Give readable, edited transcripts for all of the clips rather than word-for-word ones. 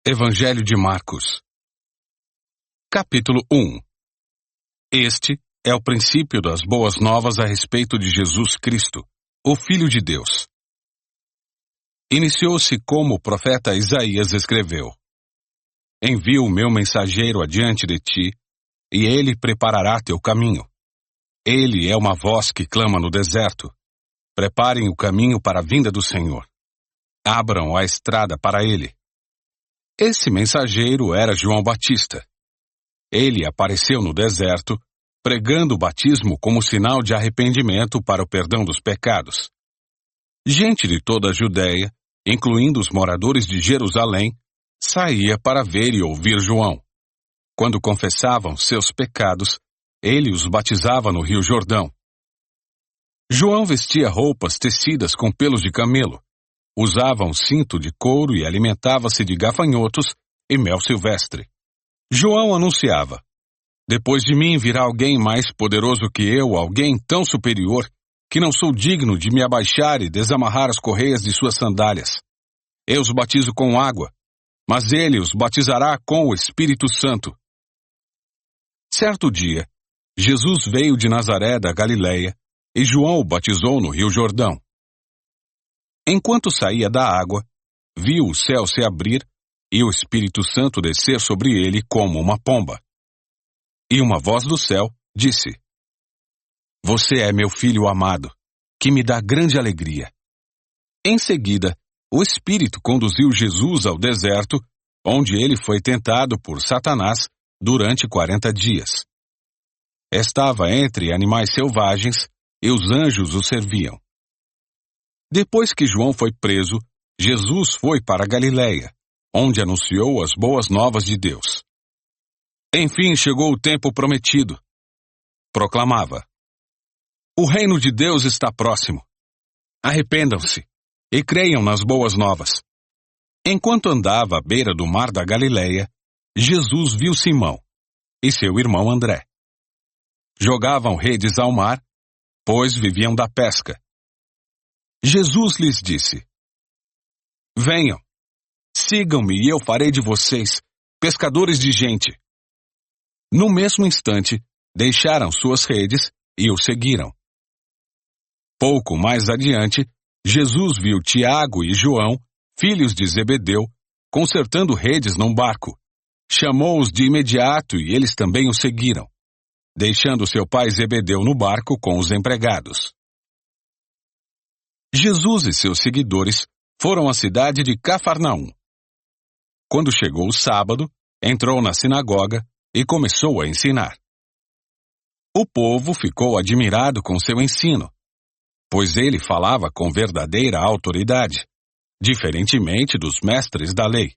Evangelho de Marcos. Capítulo 1. Este é o princípio das boas novas a respeito de Jesus Cristo, o Filho de Deus. Iniciou-se como o profeta Isaías escreveu: Envio o meu mensageiro adiante de ti, e ele preparará teu caminho. Ele é uma voz que clama no deserto: Preparem o caminho para a vinda do Senhor. Abram a estrada para ele. Esse mensageiro era João Batista. Ele apareceu no deserto, pregando o batismo como sinal de arrependimento para o perdão dos pecados. Gente de toda a Judéia, incluindo os moradores de Jerusalém, saía para ver e ouvir João. Quando confessavam seus pecados, ele os batizava no Rio Jordão. João vestia roupas tecidas com pelos de camelo. Usava um cinto de couro e alimentava-se de gafanhotos e mel silvestre. João anunciava: Depois de mim virá alguém mais poderoso que eu, alguém tão superior, que não sou digno de me abaixar e desamarrar as correias de suas sandálias. Eu os batizo com água, mas ele os batizará com o Espírito Santo. Certo dia, Jesus veio de Nazaré da Galileia, e João o batizou no Rio Jordão. Enquanto saía da água, viu o céu se abrir e o Espírito Santo descer sobre ele como uma pomba. E uma voz do céu disse: Você é meu filho amado, que me dá grande alegria. Em seguida, o Espírito conduziu Jesus ao deserto, onde ele foi tentado por Satanás durante 40 dias. Estava entre animais selvagens e os anjos o serviam. Depois que João foi preso, Jesus foi para a Galileia, onde anunciou as boas novas de Deus. Enfim chegou o tempo prometido. Proclamava: O reino de Deus está próximo. Arrependam-se e creiam nas boas novas. Enquanto andava à beira do mar da Galileia, Jesus viu Simão e seu irmão André. Jogavam redes ao mar, pois viviam da pesca. Jesus lhes disse: Venham, sigam-me e eu farei de vocês pescadores de gente. No mesmo instante, deixaram suas redes e o seguiram. Pouco mais adiante, Jesus viu Tiago e João, filhos de Zebedeu, consertando redes num barco. Chamou-os de imediato e eles também o seguiram, deixando seu pai Zebedeu no barco com os empregados. Jesus e seus seguidores foram à cidade de Cafarnaum. Quando chegou o sábado, entrou na sinagoga e começou a ensinar. O povo ficou admirado com seu ensino, pois ele falava com verdadeira autoridade, diferentemente dos mestres da lei.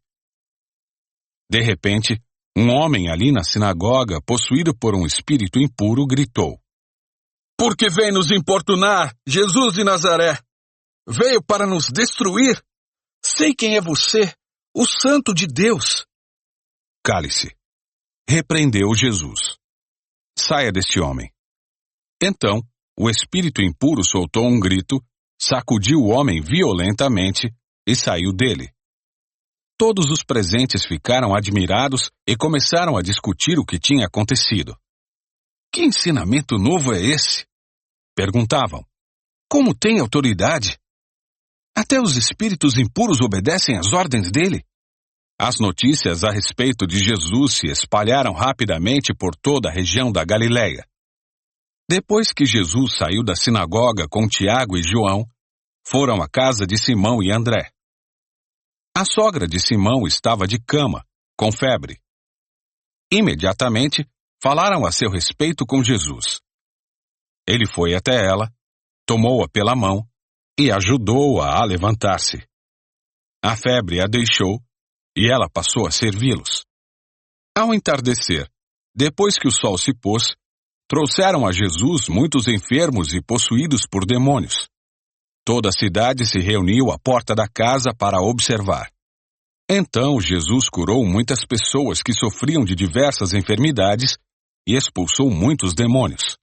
De repente, um homem ali na sinagoga, possuído por um espírito impuro, gritou: Por que vem nos importunar, Jesus de Nazaré? Veio para nos destruir? Sei quem é você, o Santo de Deus. Cale-se, repreendeu Jesus. Saia deste homem. Então, o espírito impuro soltou um grito, sacudiu o homem violentamente e saiu dele. Todos os presentes ficaram admirados e começaram a discutir o que tinha acontecido. Que ensinamento novo é esse? Perguntavam. Como tem autoridade? Até os espíritos impuros obedecem às ordens dele? As notícias a respeito de Jesus se espalharam rapidamente por toda a região da Galileia. Depois que Jesus saiu da sinagoga com Tiago e João, foram à casa de Simão e André. A sogra de Simão estava de cama, com febre. Imediatamente, falaram a seu respeito com Jesus. Ele foi até ela, tomou-a pela mão e ajudou-a a levantar-se. A febre a deixou e ela passou a servi-los. Ao entardecer, depois que o sol se pôs, trouxeram a Jesus muitos enfermos e possuídos por demônios. Toda a cidade se reuniu à porta da casa para observar. Então Jesus curou muitas pessoas que sofriam de diversas enfermidades e expulsou muitos demônios.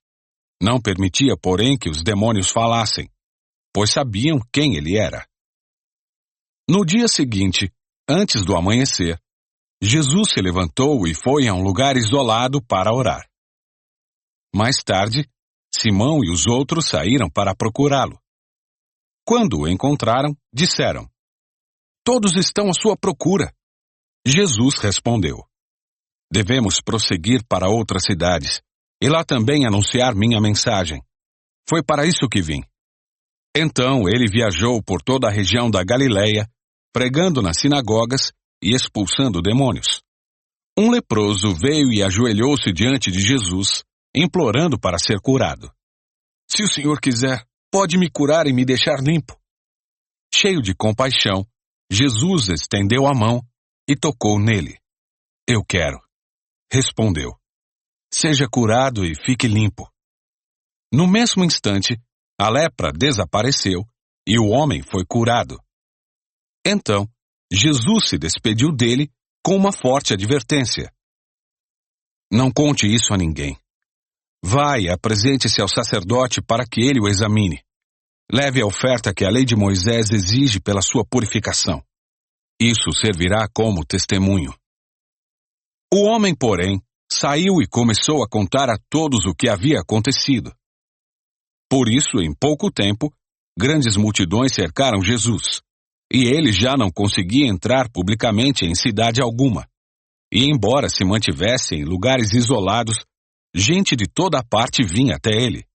Não permitia, porém, que os demônios falassem, pois sabiam quem ele era. No dia seguinte, antes do amanhecer, Jesus se levantou e foi a um lugar isolado para orar. Mais tarde, Simão e os outros saíram para procurá-lo. Quando o encontraram, disseram: "Todos estão à sua procura." Jesus respondeu: "Devemos prosseguir para outras cidades, e lá também anunciar minha mensagem. Foi para isso que vim." Então ele viajou por toda a região da Galileia, pregando nas sinagogas e expulsando demônios. Um leproso veio e ajoelhou-se diante de Jesus, implorando para ser curado. "Se o Senhor quiser, pode me curar e me deixar limpo." Cheio de compaixão, Jesus estendeu a mão e tocou nele. "Eu quero," respondeu. "Seja curado e fique limpo." No mesmo instante, a lepra desapareceu e o homem foi curado. Então, Jesus se despediu dele com uma forte advertência. "Não conte isso a ninguém. Vá e apresente-se ao sacerdote para que ele o examine. Leve a oferta que a lei de Moisés exige pela sua purificação. Isso servirá como testemunho." O homem, porém, saiu e começou a contar a todos o que havia acontecido. Por isso, em pouco tempo, grandes multidões cercaram Jesus, e ele já não conseguia entrar publicamente em cidade alguma. E embora se mantivesse em lugares isolados, gente de toda a parte vinha até ele.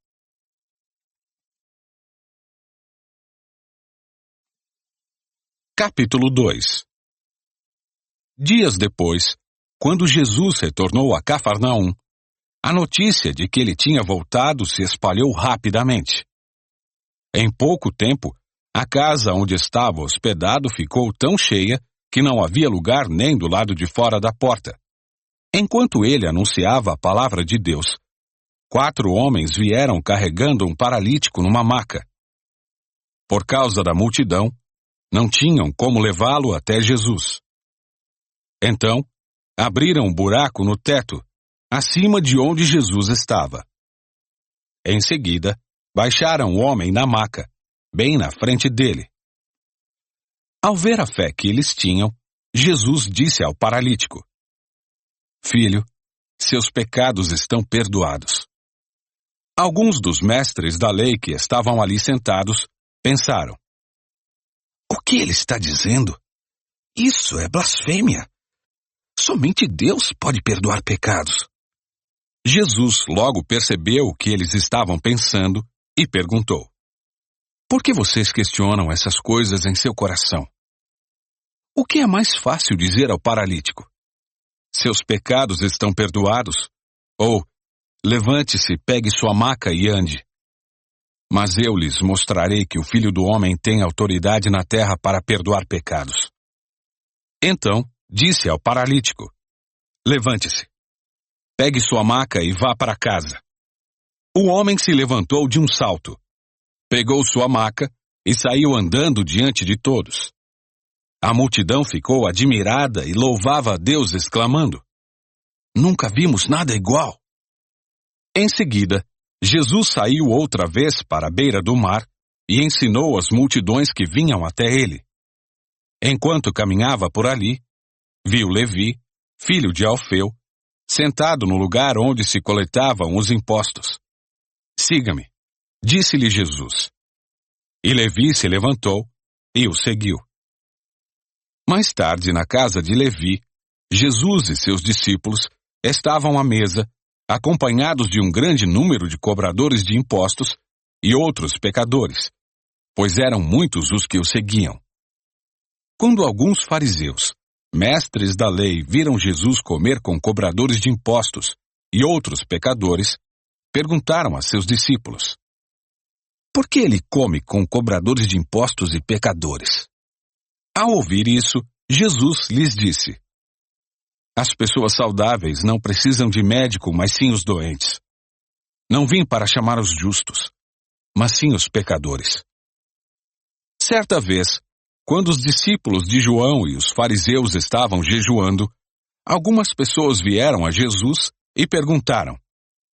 Capítulo 2. Dias depois, quando Jesus retornou a Cafarnaum, a notícia de que ele tinha voltado se espalhou rapidamente. Em pouco tempo, a casa onde estava hospedado ficou tão cheia que não havia lugar nem do lado de fora da porta. Enquanto ele anunciava a palavra de Deus, 4 homens vieram carregando um paralítico numa maca. Por causa da multidão, não tinham como levá-lo até Jesus. Então, abriram um buraco no teto, acima de onde Jesus estava. Em seguida, baixaram o homem na maca, bem na frente dele. Ao ver a fé que eles tinham, Jesus disse ao paralítico: "Filho, seus pecados estão perdoados." Alguns dos mestres da lei que estavam ali sentados pensaram: "O que ele está dizendo? Isso é blasfêmia. Somente Deus pode perdoar pecados." Jesus logo percebeu o que eles estavam pensando e perguntou: "Por que vocês questionam essas coisas em seu coração? O que é mais fácil dizer ao paralítico? Seus pecados estão perdoados? Ou, levante-se, pegue sua maca e ande? Mas eu lhes mostrarei que o Filho do Homem tem autoridade na terra para perdoar pecados." Então, disse ao paralítico: "Levante-se, pegue sua maca e vá para casa." O homem se levantou de um salto, pegou sua maca e saiu andando diante de todos. A multidão ficou admirada e louvava a Deus, exclamando: "Nunca vimos nada igual." Em seguida, Jesus saiu outra vez para a beira do mar e ensinou as multidões que vinham até ele. Enquanto caminhava por ali, viu Levi, filho de Alfeu, sentado no lugar onde se coletavam os impostos. "Siga-me", disse-lhe Jesus. E Levi se levantou e o seguiu. Mais tarde, na casa de Levi, Jesus e seus discípulos estavam à mesa, acompanhados de um grande número de cobradores de impostos e outros pecadores, pois eram muitos os que o seguiam. Quando alguns fariseus, mestres da lei, viram Jesus comer com cobradores de impostos e outros pecadores, perguntaram a seus discípulos: "Por que ele come com cobradores de impostos e pecadores?" Ao ouvir isso, Jesus lhes disse: "As pessoas saudáveis não precisam de médico, mas sim os doentes. Não vim para chamar os justos, mas sim os pecadores." Certa vez, quando os discípulos de João e os fariseus estavam jejuando, algumas pessoas vieram a Jesus e perguntaram: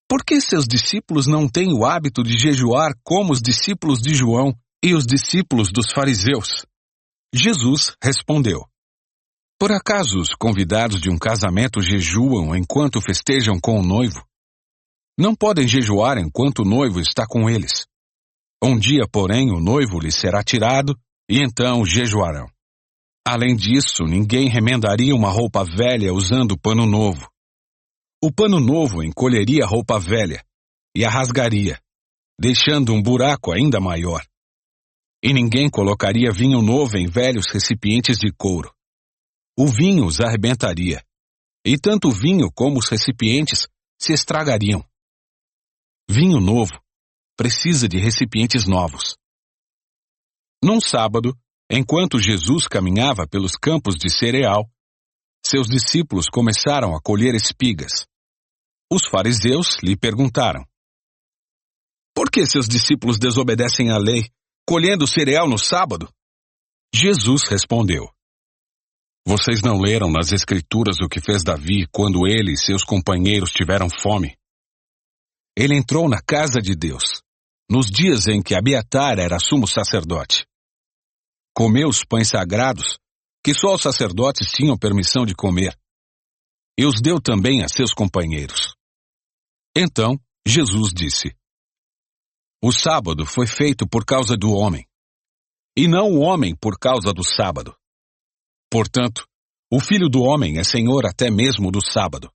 "Por que seus discípulos não têm o hábito de jejuar como os discípulos de João e os discípulos dos fariseus?" Jesus respondeu: Por acaso os convidados de um casamento jejuam enquanto festejam com o noivo? Não podem jejuar enquanto o noivo está com eles. Um dia, porém, o noivo lhes será tirado, e então jejuarão. Além disso, ninguém remendaria uma roupa velha usando pano novo. O pano novo encolheria a roupa velha e a rasgaria, deixando um buraco ainda maior. E ninguém colocaria vinho novo em velhos recipientes de couro. O vinho os arrebentaria, e tanto o vinho como os recipientes se estragariam. Vinho novo precisa de recipientes novos. Num sábado, enquanto Jesus caminhava pelos campos de cereal, seus discípulos começaram a colher espigas. Os fariseus lhe perguntaram: por que seus discípulos desobedecem à lei, colhendo cereal no sábado? Jesus respondeu: vocês não leram nas Escrituras o que fez Davi quando ele e seus companheiros tiveram fome? Ele entrou na casa de Deus, nos dias em que Abiatar era sumo sacerdote. Comeu os pães sagrados, que só os sacerdotes tinham permissão de comer, e os deu também a seus companheiros. Então, Jesus disse: o sábado foi feito por causa do homem, e não o homem por causa do sábado. Portanto, o Filho do Homem é Senhor até mesmo do sábado.